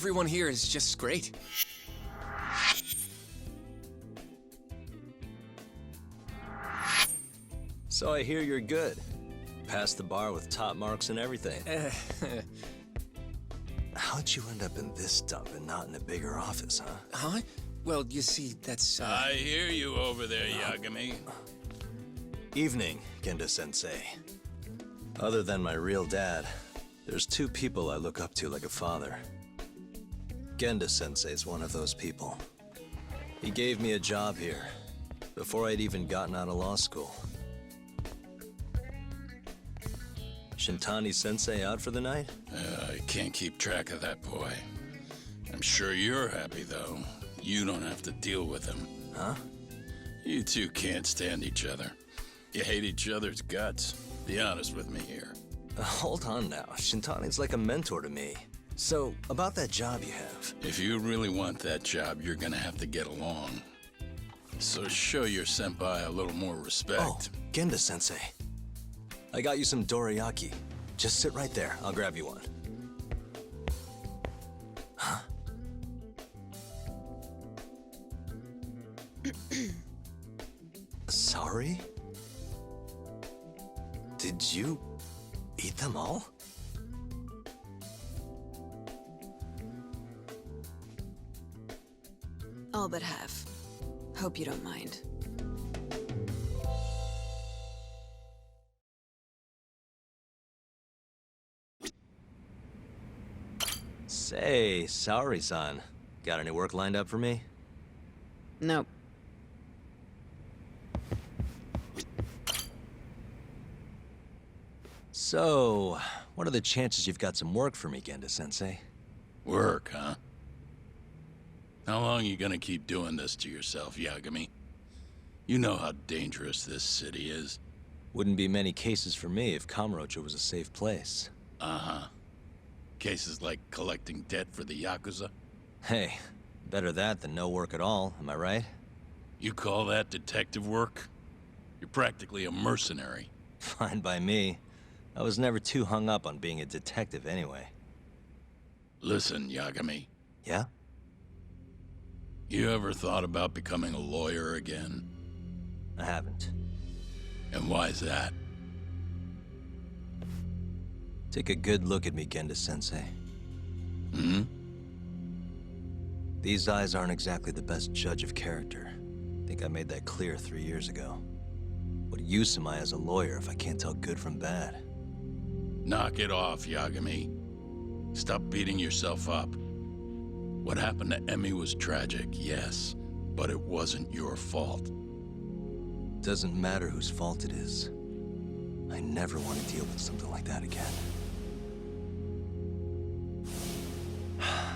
Everyone here is just great. So I hear you're good. Passed the bar with top marks and everything. How'd you end up in this dump and not in a bigger office, huh? Huh? Well, you see, that's, I hear you over there, Yagami. Evening, Genda-sensei. Other than my real dad, there's two people I look up to like a father. Genda-sensei's one of those people. He gave me a job here, before I'd even gotten out of law school. Shintani-sensei out for the night? I can't keep track of that boy. I'm sure you're happy, though. You don't have to deal with him. Huh? You two can't stand each other. You hate each other's guts. Be honest with me here. Hold on now. Shintani's like a mentor to me. So, about that job you have. If you really want that job, you're gonna have to get along. So show your senpai a little more respect. Oh, Genda-sensei. I got you some dorayaki. Just sit right there. I'll grab you one. Huh? Sorry? Did you eat them all? All but half. Hope you don't mind. Say, Saori-san. Got any work lined up for me? Nope. So, what are the chances you've got some work for me, Genda-sensei? Work, huh? How long you gonna keep doing this to yourself, Yagami? You know how dangerous this city is. Wouldn't be many cases for me if Kamurocho was a safe place. Uh-huh. Cases like collecting debt for the Yakuza? Hey, better that than no work at all, am I right? You call that detective work? You're practically a mercenary. Fine by me. I was never too hung up on being a detective anyway. Listen, Yagami. Yeah? You ever thought about becoming a lawyer again? I haven't. And why's that? Take a good look at me, Genda-sensei. Hmm? These eyes aren't exactly the best judge of character. I think I made that clear 3 years ago. What use am I as a lawyer if I can't tell good from bad? Knock it off, Yagami. Stop beating yourself up. What happened to Emmy was tragic, yes, but it wasn't your fault. Doesn't matter whose fault it is. I never want to deal with something like that again.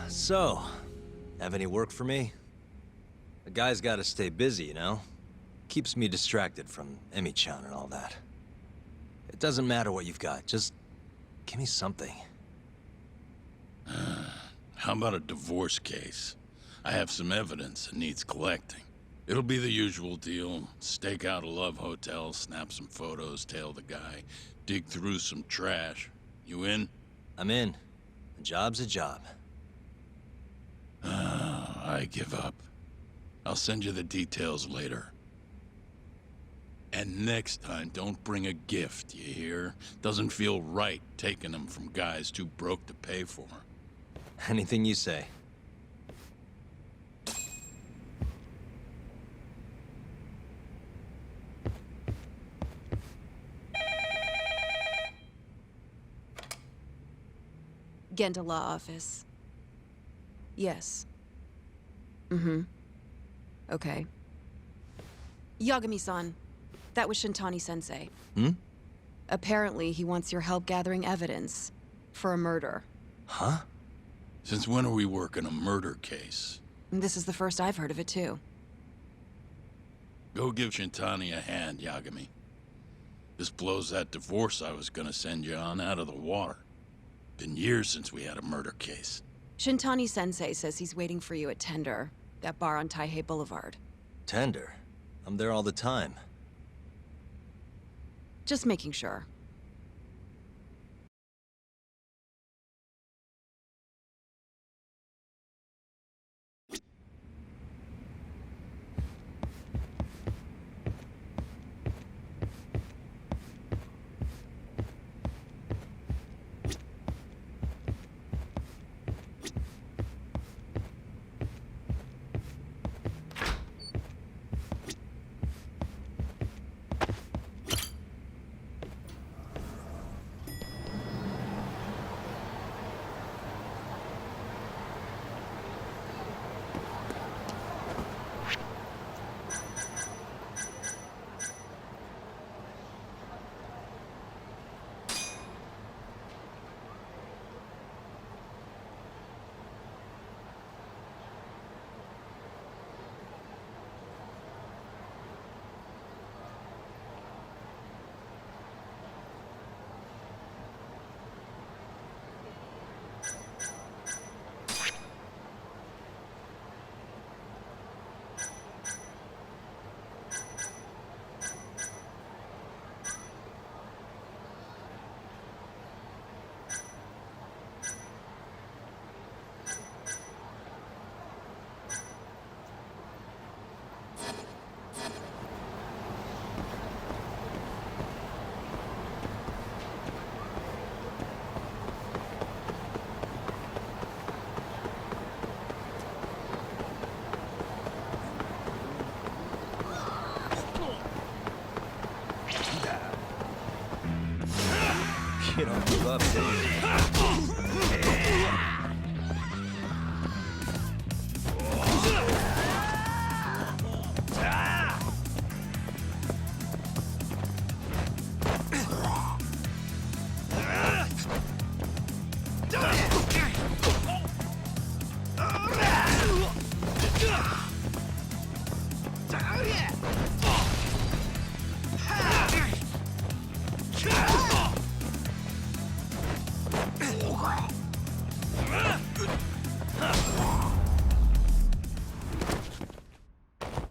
So, have any work for me? A guy's gotta stay busy, you know? Keeps me distracted from Emmy-chan and all that. It doesn't matter what you've got, just give me something. How about a divorce case? I have some evidence that needs collecting. It'll be the usual deal. Stake out a love hotel, snap some photos, tail the guy, dig through some trash. You in? I'm in. A job's a job. I give up. I'll send you the details later. And next time, don't bring a gift, you hear? Doesn't feel right taking them from guys too broke to pay for. Anything you say. Genda Law Office. Yes. Mm-hmm. Okay. Yagami-san, that was Shintani-sensei. Hmm? Apparently, he wants your help gathering evidence for a murder. Huh? Since when are we working a murder case? This is the first I've heard of it, too. Go give Shintani a hand, Yagami. This blows that divorce I was gonna send you on out of the water. Been years since we had a murder case. Shintani-sensei says he's waiting for you at Tender, that bar on Taihei Boulevard. Tender. I'm there all the time. Just making sure. You don't give up, do you?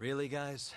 Really, guys?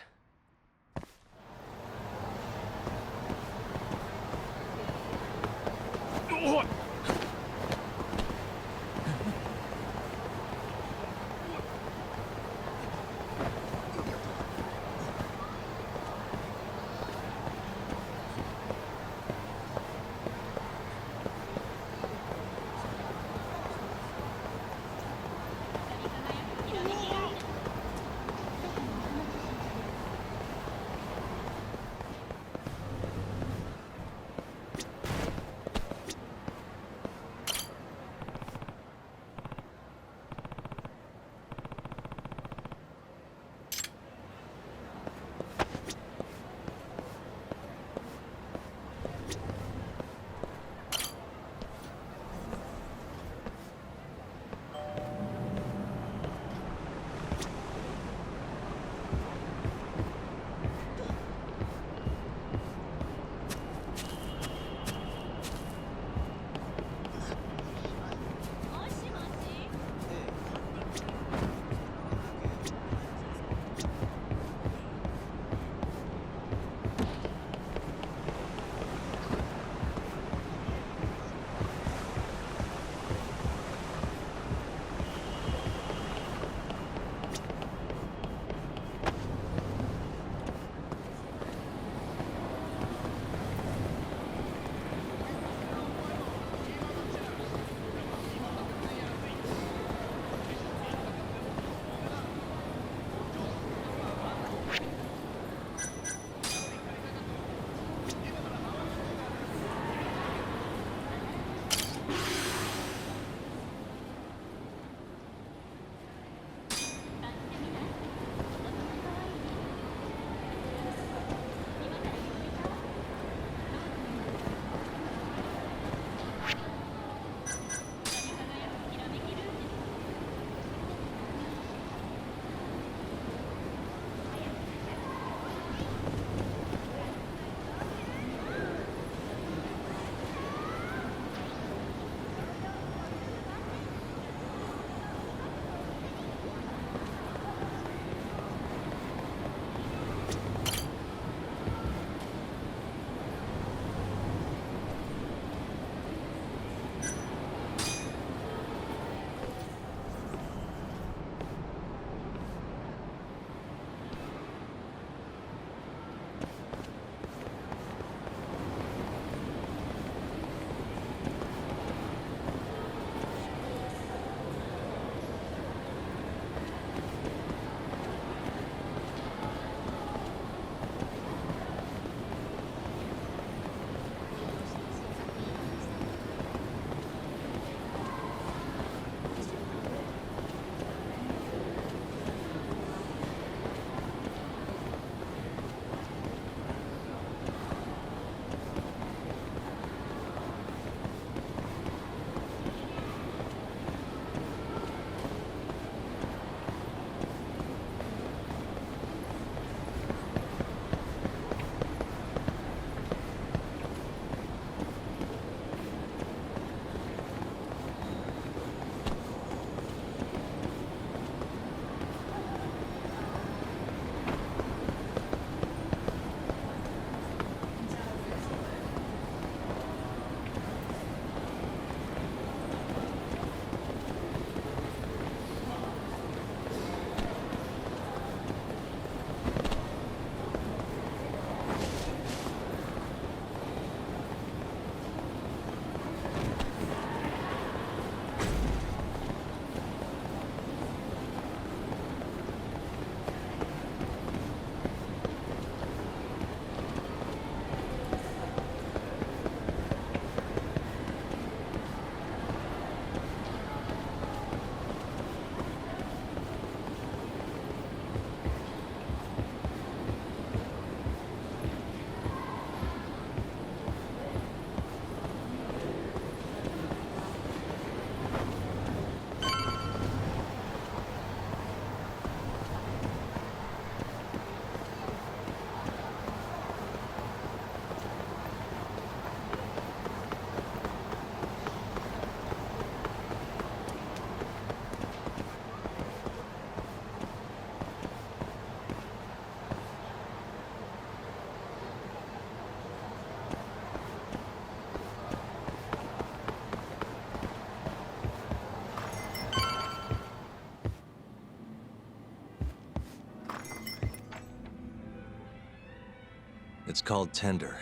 It's called Tender.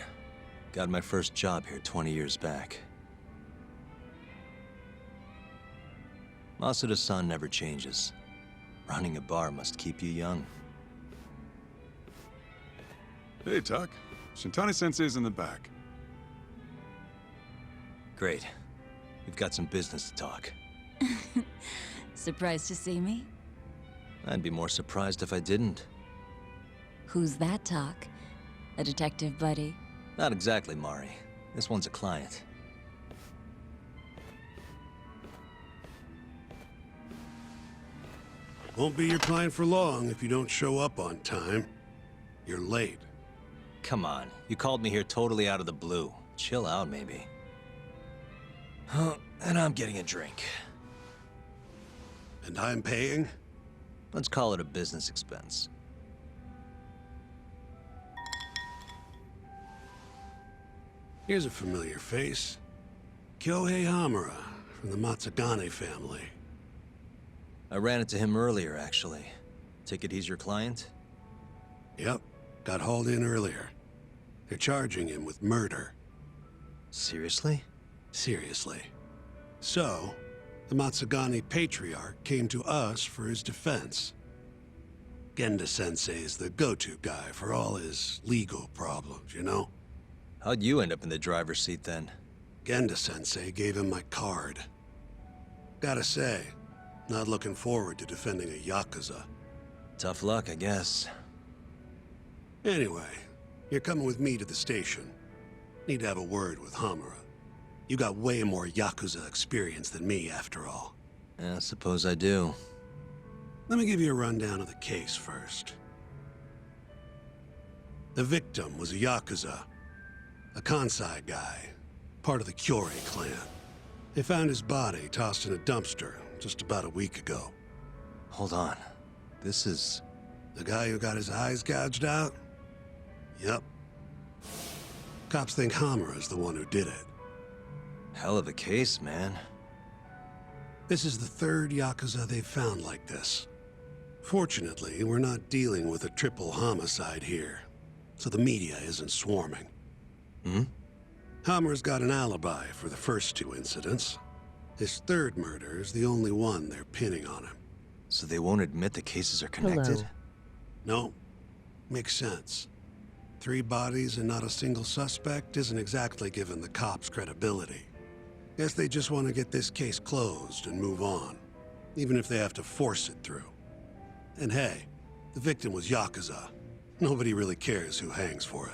Got my first job here 20 years back. Masuda-san never changes. Running a bar must keep you young. Hey, Tuck. Shintani-sensei's in the back. Great. We've got some business to talk. Surprised to see me? I'd be more surprised if I didn't. Who's that, Talk? A detective buddy? Not exactly, Mari. This one's a client. Won't be your client for long if you don't show up on time. You're late. Come on, you called me here totally out of the blue. Chill out, maybe. Huh, and I'm getting a drink. And I'm paying? Let's call it a business expense. Here's a familiar face. Kyohei Hamura, from the Matsugane family. I ran into him earlier, actually. Take it he's your client? Yep, got hauled in earlier. They're charging him with murder. Seriously? Seriously. So, the Matsugane patriarch came to us for his defense. Genda-sensei's the go-to guy for all his legal problems, you know? How'd you end up in the driver's seat then? Genda-sensei gave him my card. Gotta say, not looking forward to defending a Yakuza. Tough luck, I guess. Anyway, you're coming with me to the station. Need to have a word with Hamura. You got way more Yakuza experience than me, after all. I suppose I do. Let me give you a rundown of the case first. The victim was a Yakuza. A Kansai guy, part of the Kyorei clan. They found his body tossed in a dumpster just about a week ago. Hold on. This is... The guy who got his eyes gouged out? Yep. Cops think Hamura's the one who did it. hell of a case, man. This is the third Yakuza they've found like this. Fortunately, we're not dealing with a triple homicide here, so the media isn't swarming. Hammer's got an alibi for the first two incidents. His third murder is the only one they're pinning on him. So they won't admit the cases are connected? No. Makes sense. 3 bodies and not a single suspect isn't exactly giving the cops credibility. Guess they just want to get this case closed and move on, even if they have to force it through. And hey, the victim was Yakuza. Nobody really cares who hangs for it.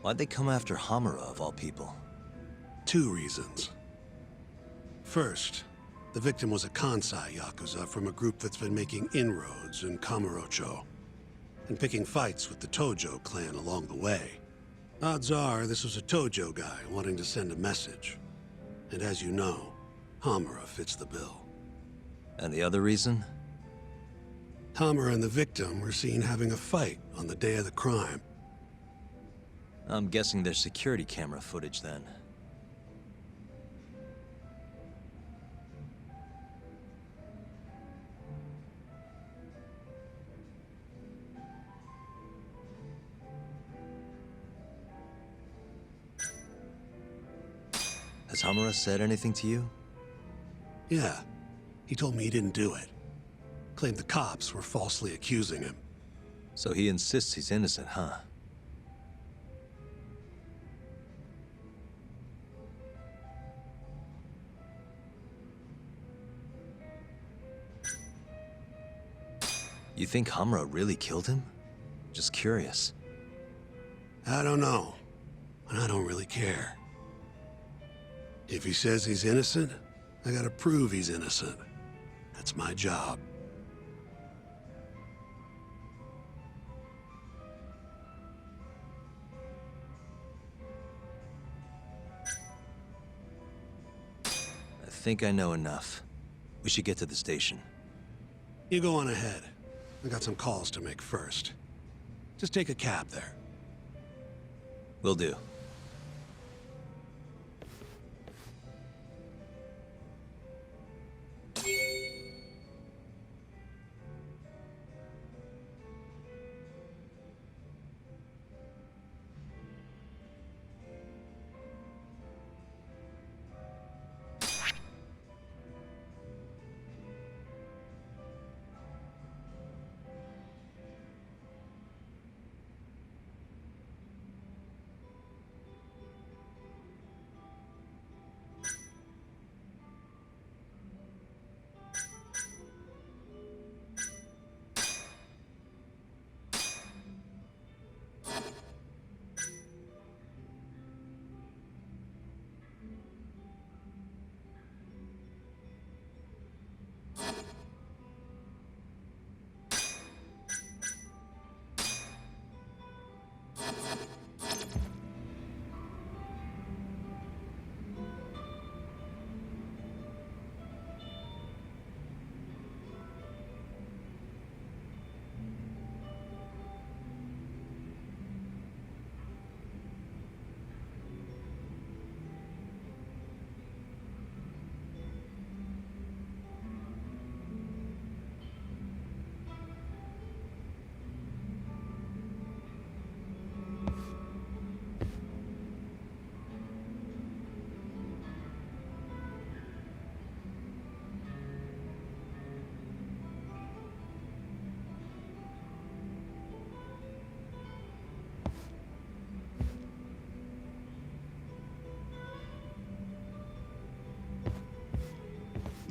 Why'd they come after Hamura, of all people? 2 reasons. First, the victim was a Kansai Yakuza from a group that's been making inroads in Kamurocho, and picking fights with the Tojo clan along the way. Odds are this was a Tojo guy wanting to send a message. And as you know, Hamura fits the bill. And the other reason? Hamura and the victim were seen having a fight on the day of the crime. I'm guessing there's security camera footage then. Has Hamura said anything to you? Yeah, he told me he didn't do it. Claimed the cops were falsely accusing him. So he insists he's innocent, huh? You think Hamura really killed him? Just curious. I don't know, and I don't really care. If he says he's innocent, I gotta prove he's innocent. That's my job. I think I know enough. We should get to the station. You go on ahead. I got some calls to make first. Just take a cab there. Will do.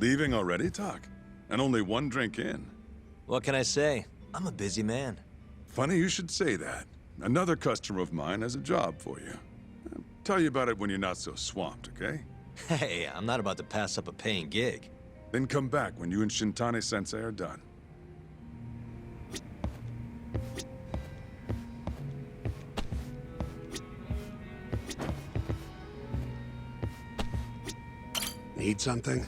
Leaving already, Talk? And only one drink in. What can I say? I'm a busy man. Funny you should say that. Another customer of mine has a job for you. I'll tell you about it when you're not so swamped, okay? Hey, I'm not about to pass up a paying gig. Then come back when you and Shintani-sensei are done. Need something?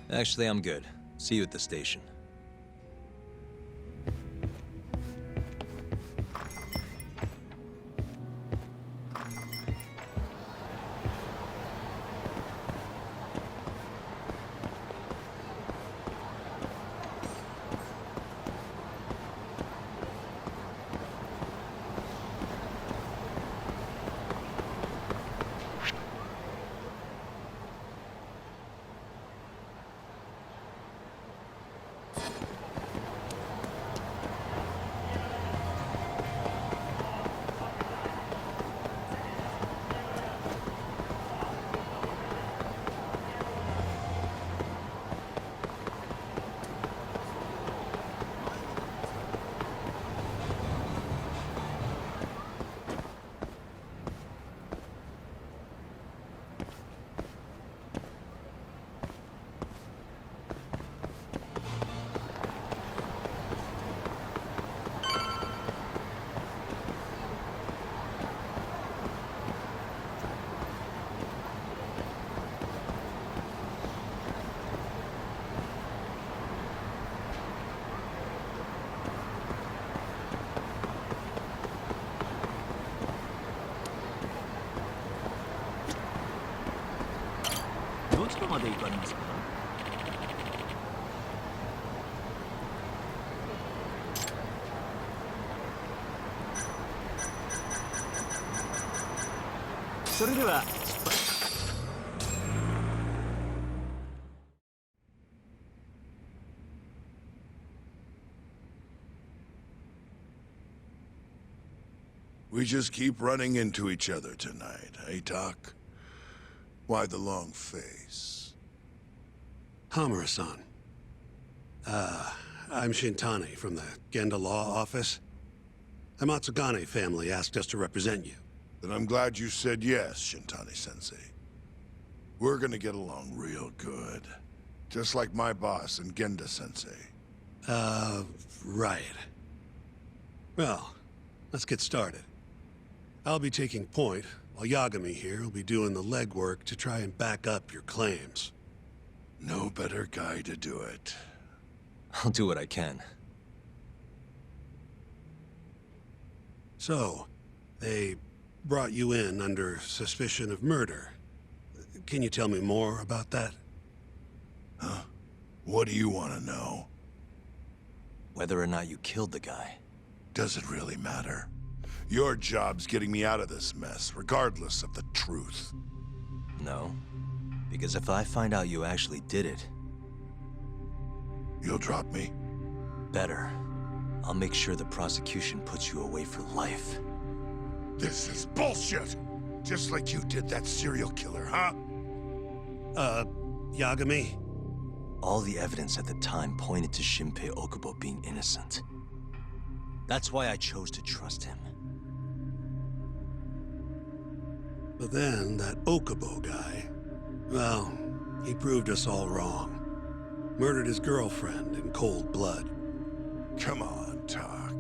Actually, I'm good. See you at the station. We just keep running into each other tonight, eh, Talk? Why the long face? Hamura-san. I'm Shintani from the Genda Law Office. The Matsugane family asked us to represent you. Then I'm glad you said yes, Shintani-sensei. We're gonna get along real good. Just like my boss and Genda-sensei. Right. Well, let's get started. I'll be taking point, while Yagami here will be doing the legwork to try and back up your claims. No better guy to do it. I'll do what I can. So, they brought you in under suspicion of murder. Can you tell me more about that? Huh? What do you want to know? Whether or not you killed the guy. Does it really matter? Your job's getting me out of this mess, regardless of the truth. No. Because if I find out you actually did it... You'll drop me? Better. I'll make sure the prosecution puts you away for life. This is bullshit! Just like you did that serial killer, huh? Yagami? All the evidence at the time pointed to Shinpei Okubo being innocent. That's why I chose to trust him. But then, that Okubo guy... Well, he proved us all wrong. Murdered his girlfriend in cold blood. Come on, Talk.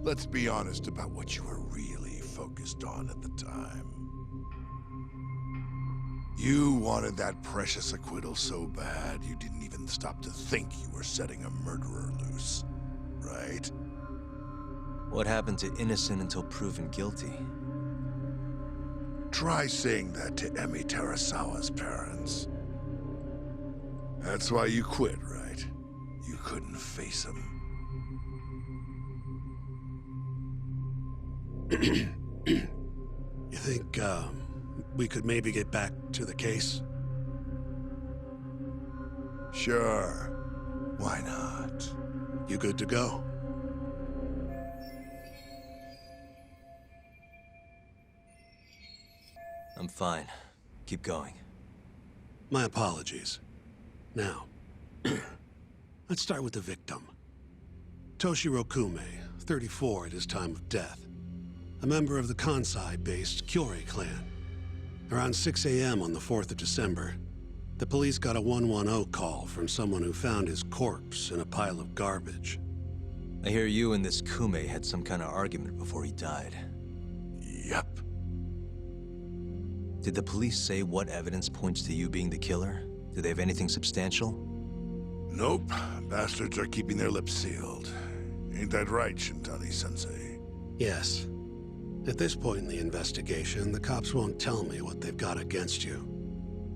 Let's be honest about what you were really focused on at the time. You wanted that precious acquittal so bad, you didn't even stop to think you were setting a murderer loose, right? What happened to innocent until proven guilty? Try saying that to Emi Terasawa's parents. That's why you quit, right? You couldn't face him. You think, we could maybe get back to the case? Sure. Why not? You good to go? I'm fine. Keep going. My apologies. Now, let's start with the victim. Toshiro Kume, 34 at his time of death. A member of the Kansai-based Kyorei clan. Around 6 a.m. on the 4th of December, the police got a 110 call from someone who found his corpse in a pile of garbage. I hear you and this Kume had some kind of argument before he died. Yep. Did the police say what evidence points to you being the killer? Do they have anything substantial? Nope. Bastards are keeping their lips sealed. Ain't that right, Shintani-sensei? Yes. At this point in the investigation, the cops won't tell me what they've got against you.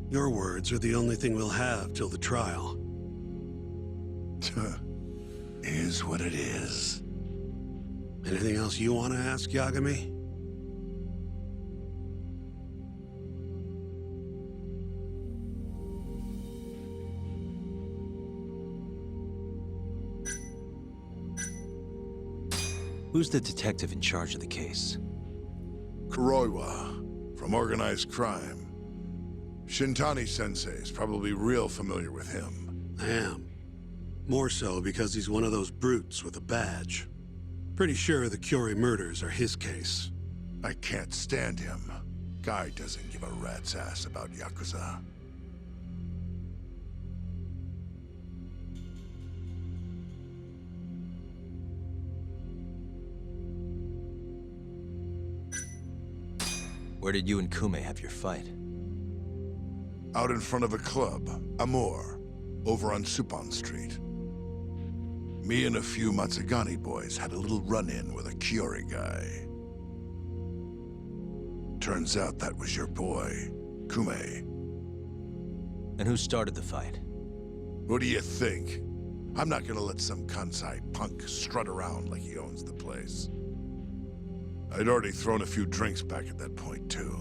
Your words are the only thing we'll have till the trial. Is what it is. Anything else you want to ask, Yagami? Who's the detective in charge of the case? Kuroiwa, from organized crime. Shintani-sensei is probably real familiar with him. I am. More so because he's one of those brutes with a badge. Pretty sure the Kyorei murders are his case. I can't stand him. Guy doesn't give a rat's ass about Yakuza. Where did you and Kume have your fight? Out in front of a club, Amor, over on Supon Street. Me and a few Matsugani boys had a little run-in with a Kyorei guy. Turns out that was your boy, Kume. And who started the fight? What do you think? I'm not gonna let some Kansai punk strut around like he owns the place. I'd already thrown a few drinks back at that point, too.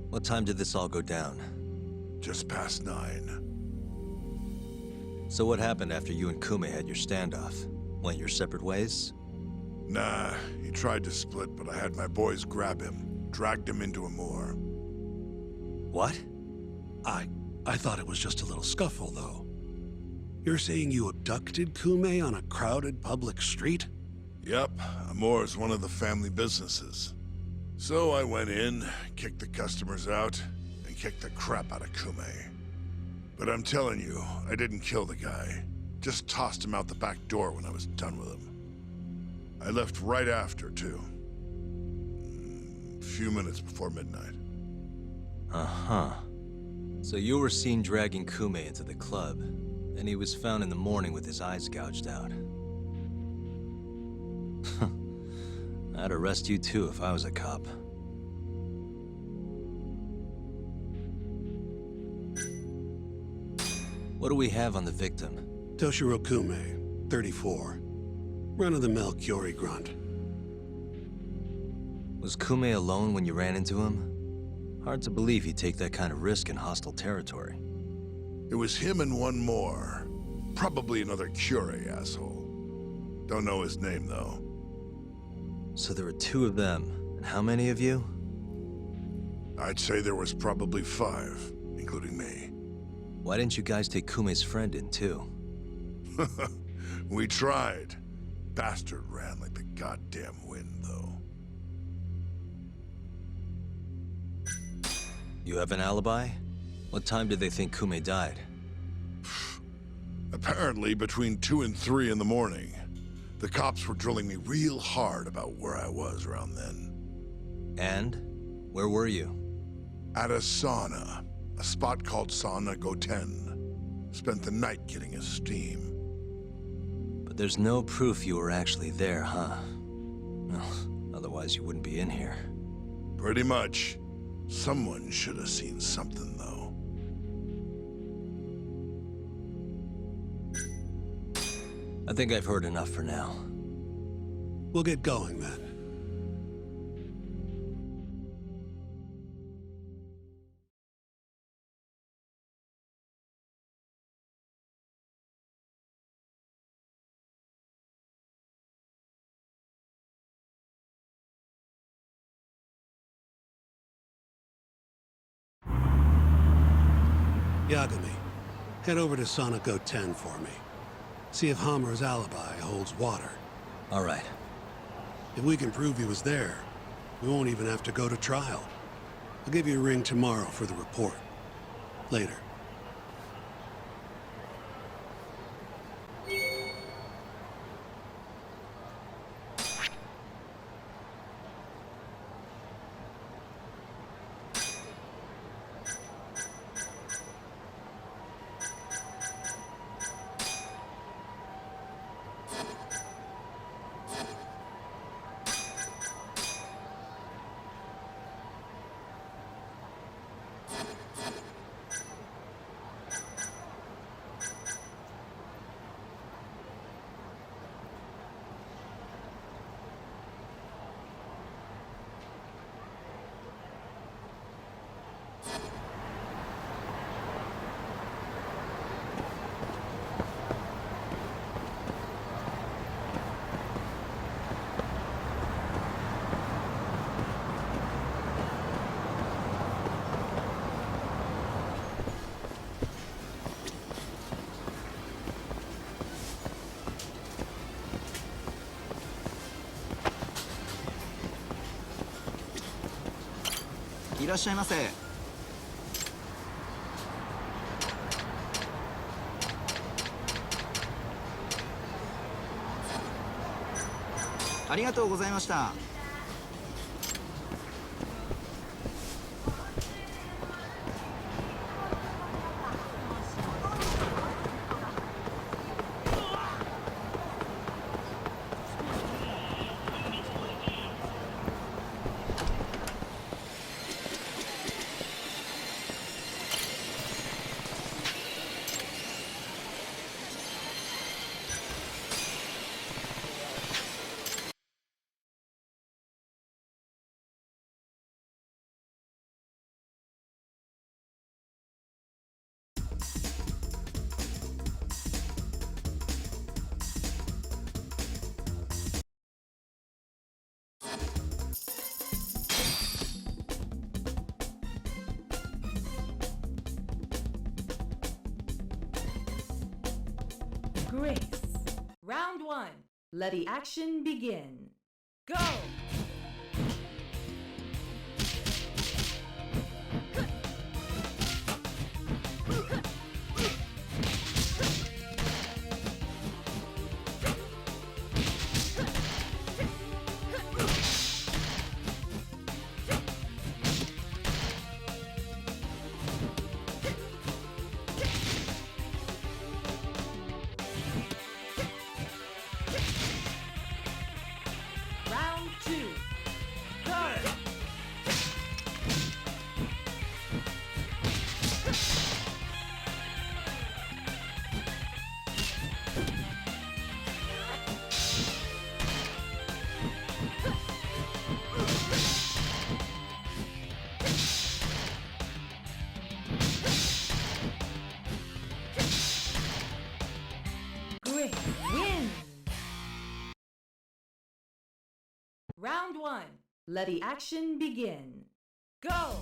What time did this all go down? Just past 9. So what happened after you and Kume had your standoff? Went your separate ways? Nah, he tried to split, but I had my boys grab him, dragged him into Amor. What? I thought it was just a little scuffle, though. You're saying you abducted Kume on a crowded public street? Yep, Amor's one of the family businesses. So I went in, kicked the customers out, and kicked the crap out of Kume. But I'm telling you, I didn't kill the guy. Just tossed him out the back door when I was done with him. I left right after, too. A few minutes before midnight. Uh-huh. So you were seen dragging Kume into the club, and he was found in the morning with his eyes gouged out. I'd arrest you too if I was a cop. What do we have on the victim? Toshiro Kume, 34. Run-of-the-mill Kyori grunt. Was Kume alone when you ran into him? Hard to believe he'd take that kind of risk in hostile territory. It was him and one more. Probably another Curie asshole. Don't know his name, though. So there were two of them, and how many of you? I'd say there was probably 5, including me. Why didn't you guys take Kume's friend in, too? We tried. Bastard ran like the goddamn wind, though. You have an alibi? What time did they think Kume died? Apparently, between 2 and 3 in the morning. The cops were drilling me real hard about where I was around then. And? Where were you? At a sauna. A spot called Sauna Goten. Spent the night getting a steam. But there's no proof you were actually there, huh? Well, otherwise you wouldn't be in here. Pretty much. Someone should have seen something, though. I think I've heard enough for now. We'll get going then. Yagami, head over to Sauna Goten for me. See if Hammer's alibi holds water. All right. If we can prove he was there, we won't even have to go to trial. I'll give you a ring tomorrow for the report. Later.いらっしゃいませ。ありがとうございました。Grace. Round 1. Let the action begin. Go! Round 2. Let the action begin. Go!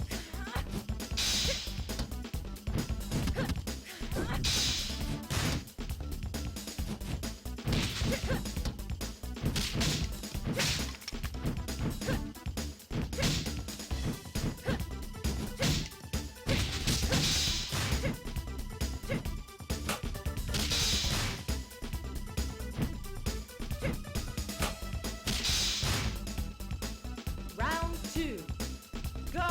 Round 2. Go!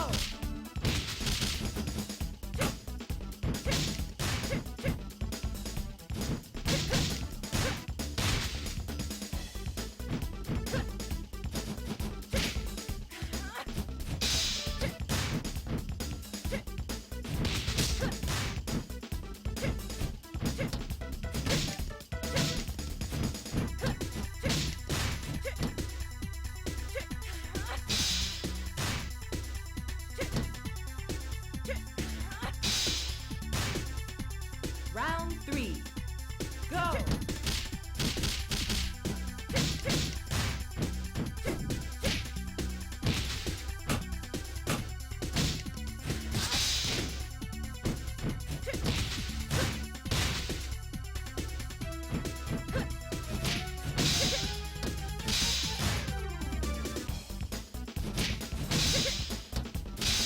Round 3. Go!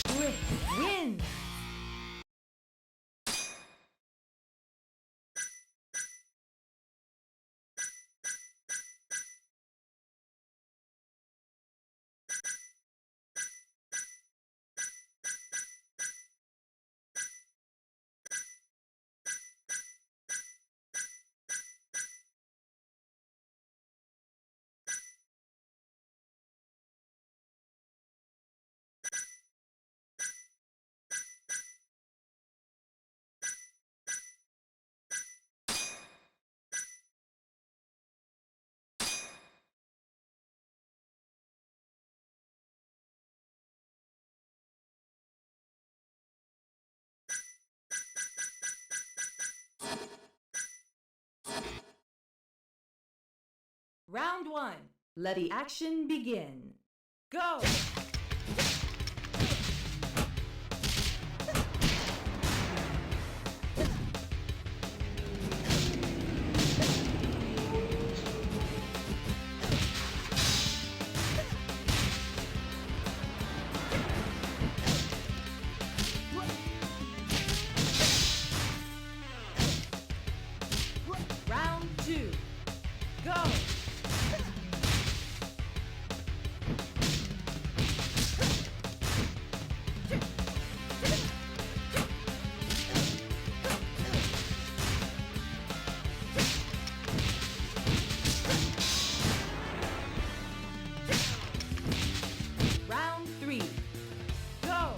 Quick win! Round 1. Let the action begin. Go! Round 2. Go! Round 3. Go!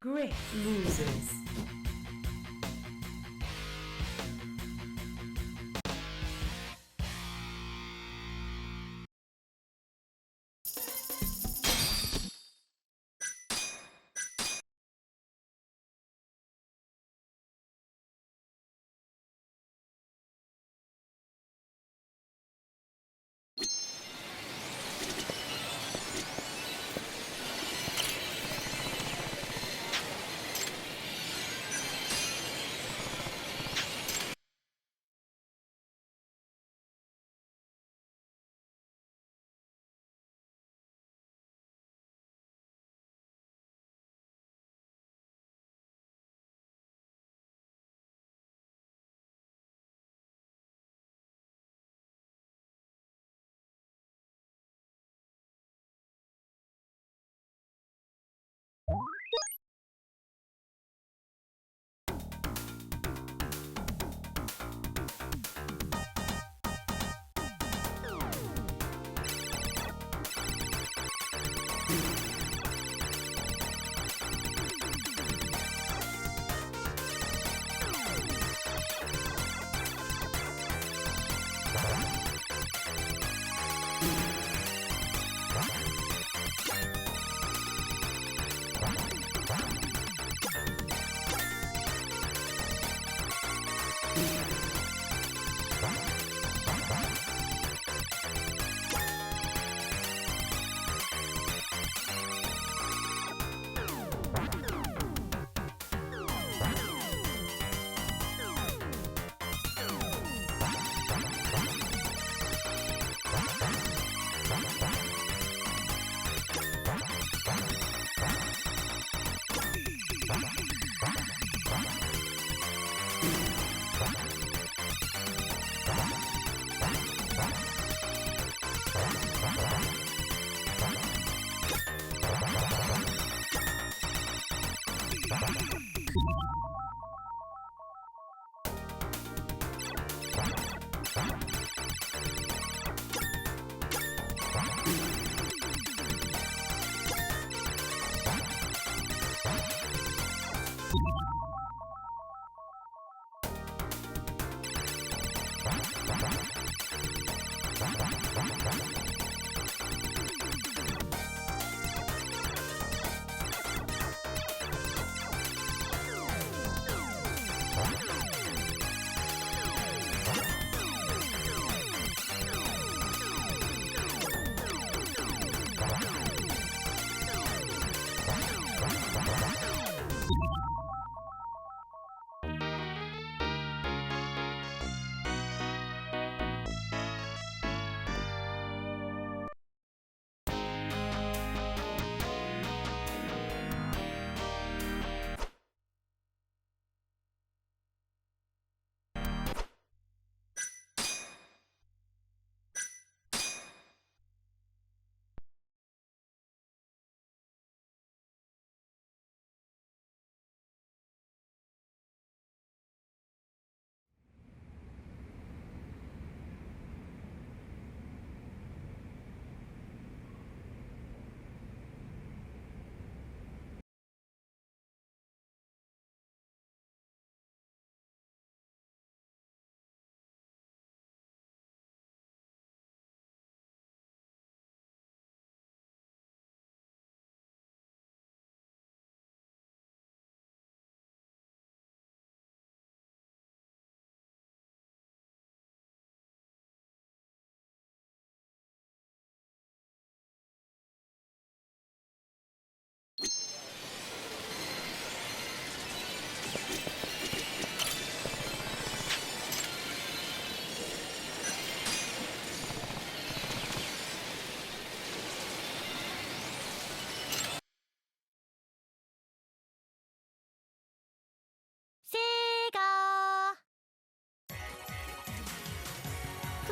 Great loses.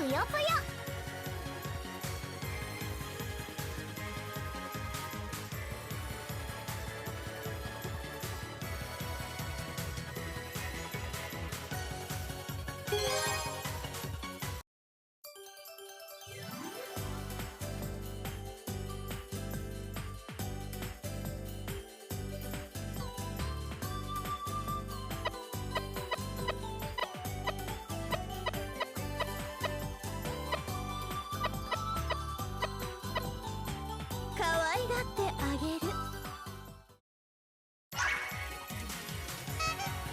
ぷよぷよ。可愛がってあげる。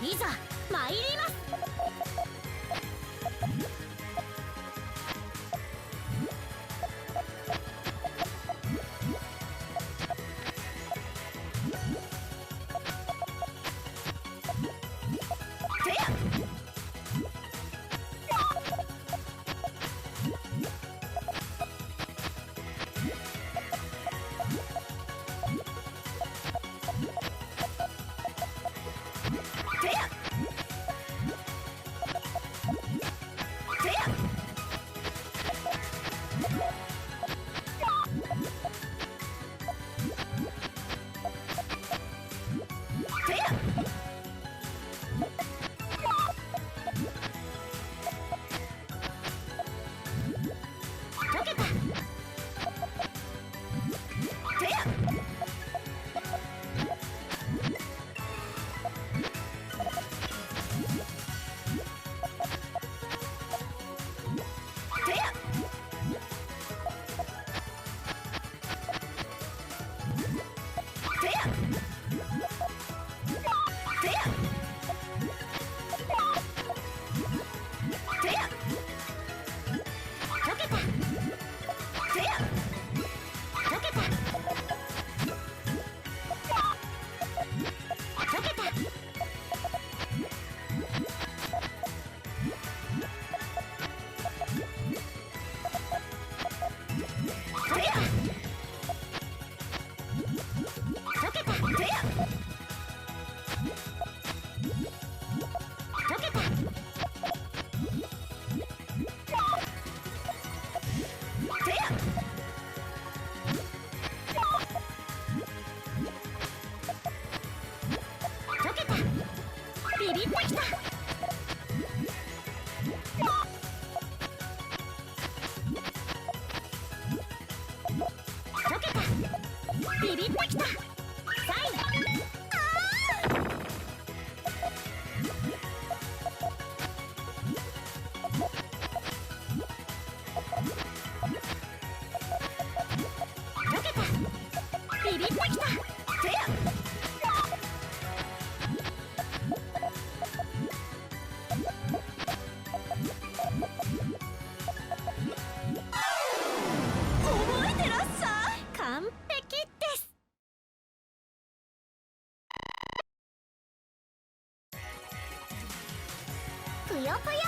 いざ参ります。てやてやてやてや溶けた。てやてやてやてやてや溶けた。てや溶けた。溶けた。てや溶けた。てや溶けた。てや溶けた。ビビってきた。溶けた。ビビってきた。サイン。溶けた。ビビってきた。てや覚えてらっしゃい。完璧です。ぷよぷよ。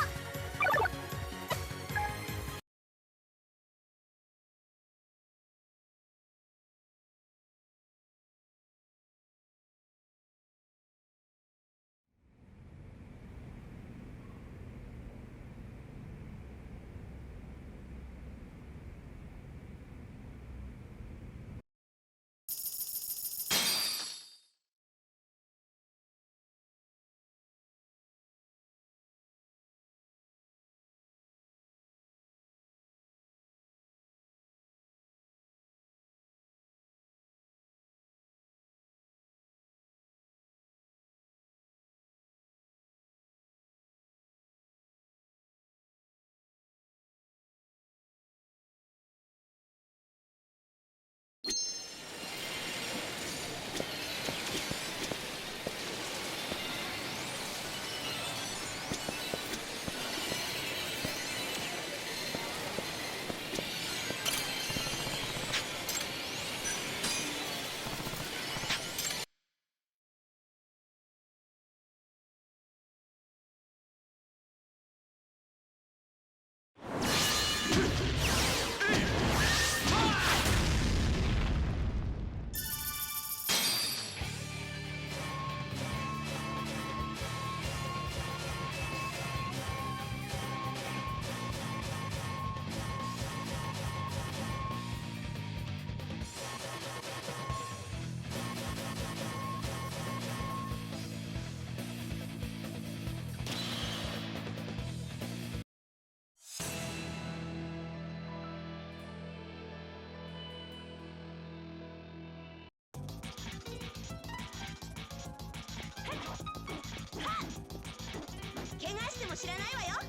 怪我しても知らないわよ。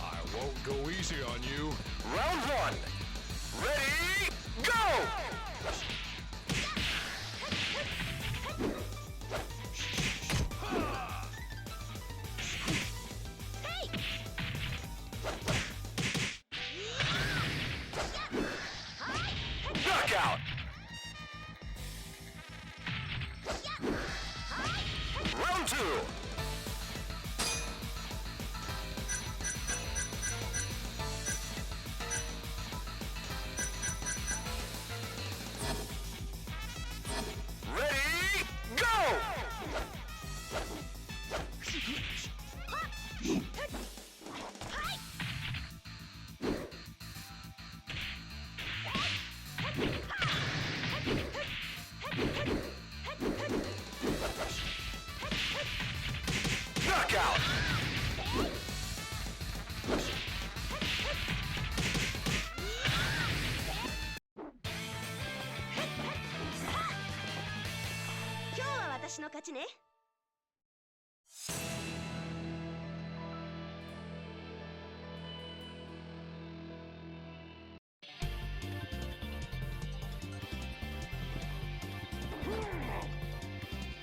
I won't go easy on you. Round one. Ready, go! Knockout! Round two. Ready, go! Knockout!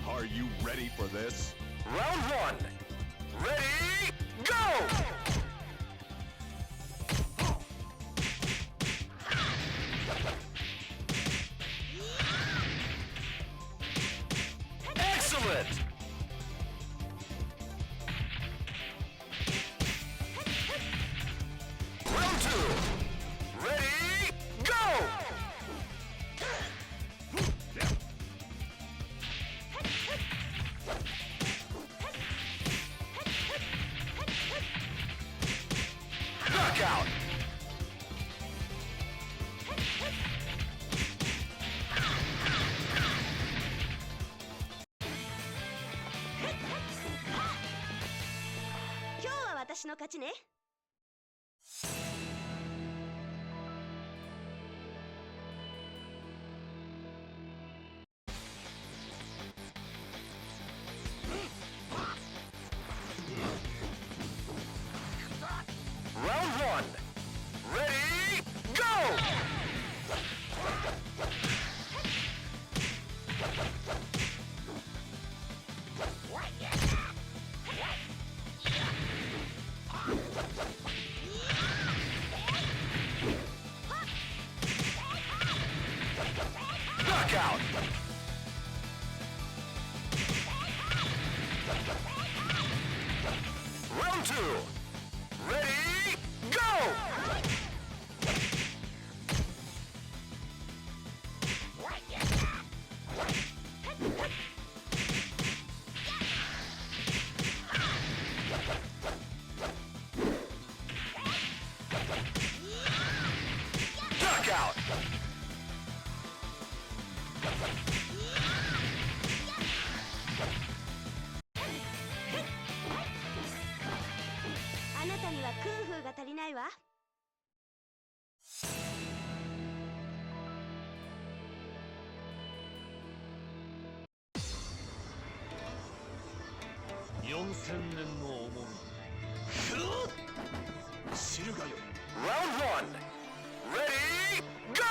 Are you ready for this? Round one. Ready, go! Excellent! Round two. Ready, go! Knockout! Round one. Ready, go! Knockout! Round two. Ready, go! Knockout! Round one. Ready, go!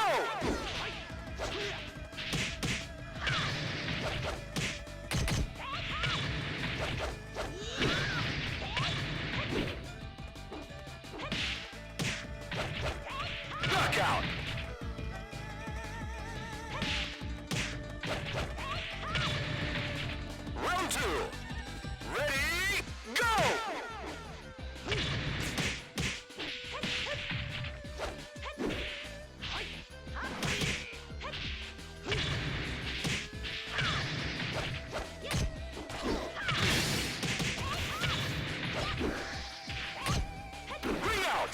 Knockout! Round two. Ready, go! Ring out!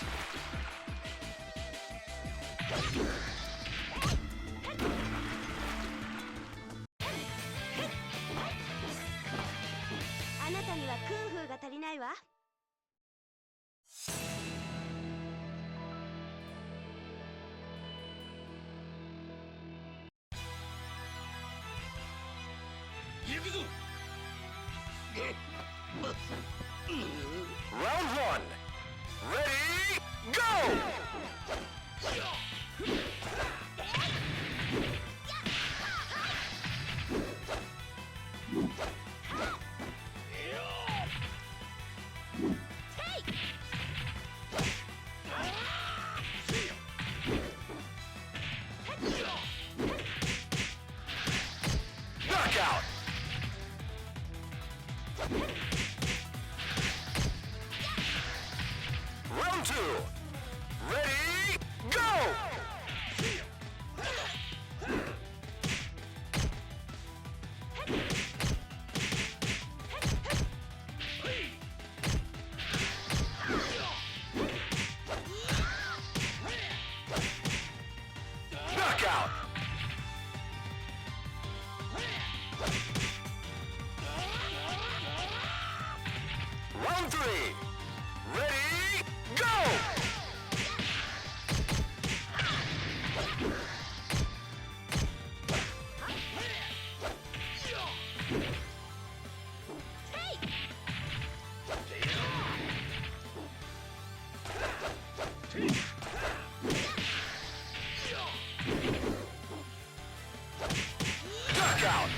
Knockout! Round 2. Ready, go! Knockout! Round 3. Ready, go! Knockout!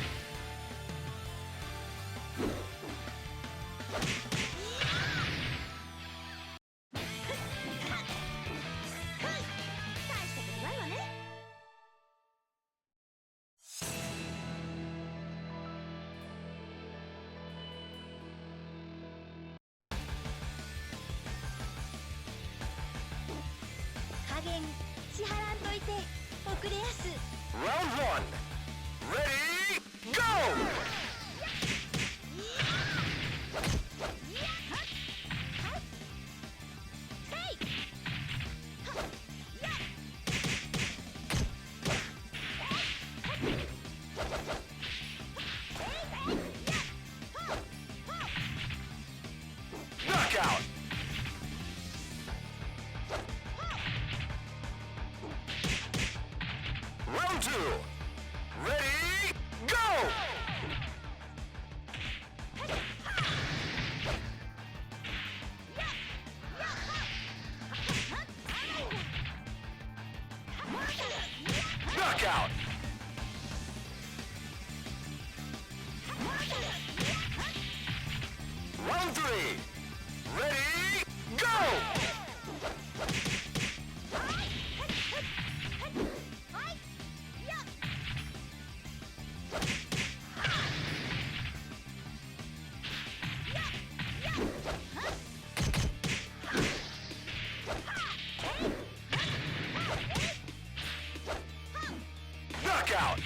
Round 1. Ready, go! Knockout! Round 2. Ready, go! Knockout! Round 3. Ready, go! Knockout!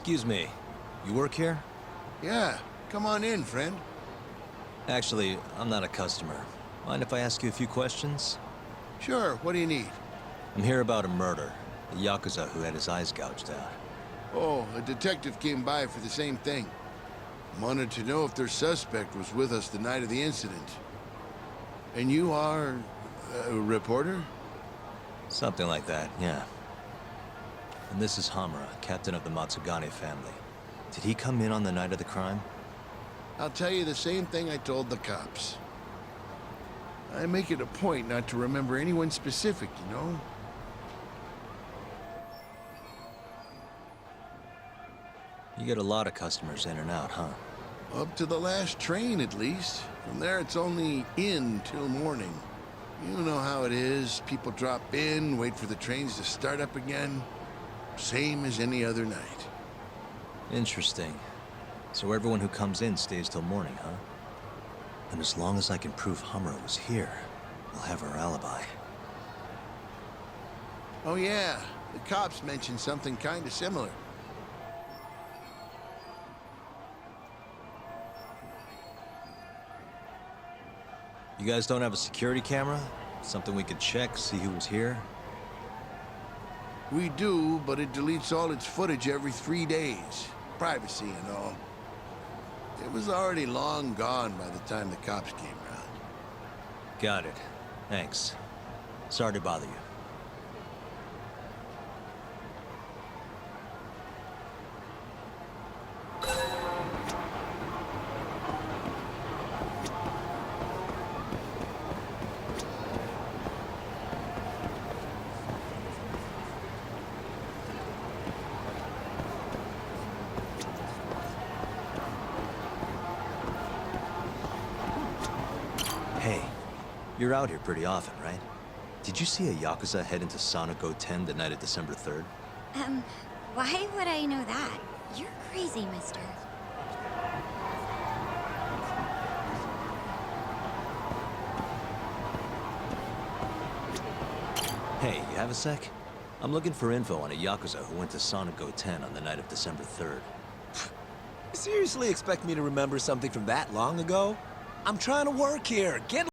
Excuse me, you work here? Yeah, come on in, friend. Actually, I'm not a customer. Mind if I ask you a few questions? Sure, what do you need? I'm here about a murder. A Yakuza who had his eyes gouged out. Oh, a detective came by for the same thing. Wanted to know if their suspect was with us the night of the incident. And you are a reporter? Something like that, yeah. And this is Hamura, captain of the Matsugane family. Did he come in on the night of the crime? I'll tell you the same thing I told the cops. I make it a point not to remember anyone specific, you know? You get a lot of customers in and out, huh? Up to the last train, at least. From there, it's only in till morning. You know how it is. People drop in, wait for the trains to start up again. Same as any other night. Interesting. So everyone who comes in stays till morning, huh? And as long as I can prove Hamura was here, I'll have her alibi. Oh yeah, the cops mentioned something kinda similar. You guys don't have a security camera? Something we could check, see who was here? We do, but it deletes all its footage every 3 days. Privacy and all. It was already long gone by the time the cops came around. Got it. Thanks. Sorry to bother you. Hey, you're out here pretty often, right? Did you see a Yakuza head into Sonic 10 the night of December 3rd? Why would I know that? You're crazy, mister. Hey, you have a sec? I'm looking for info on a Yakuza who went to Sonic 10 on the night of December 3rd. You seriously expect me to remember something from that long ago? I'm trying to work here. Get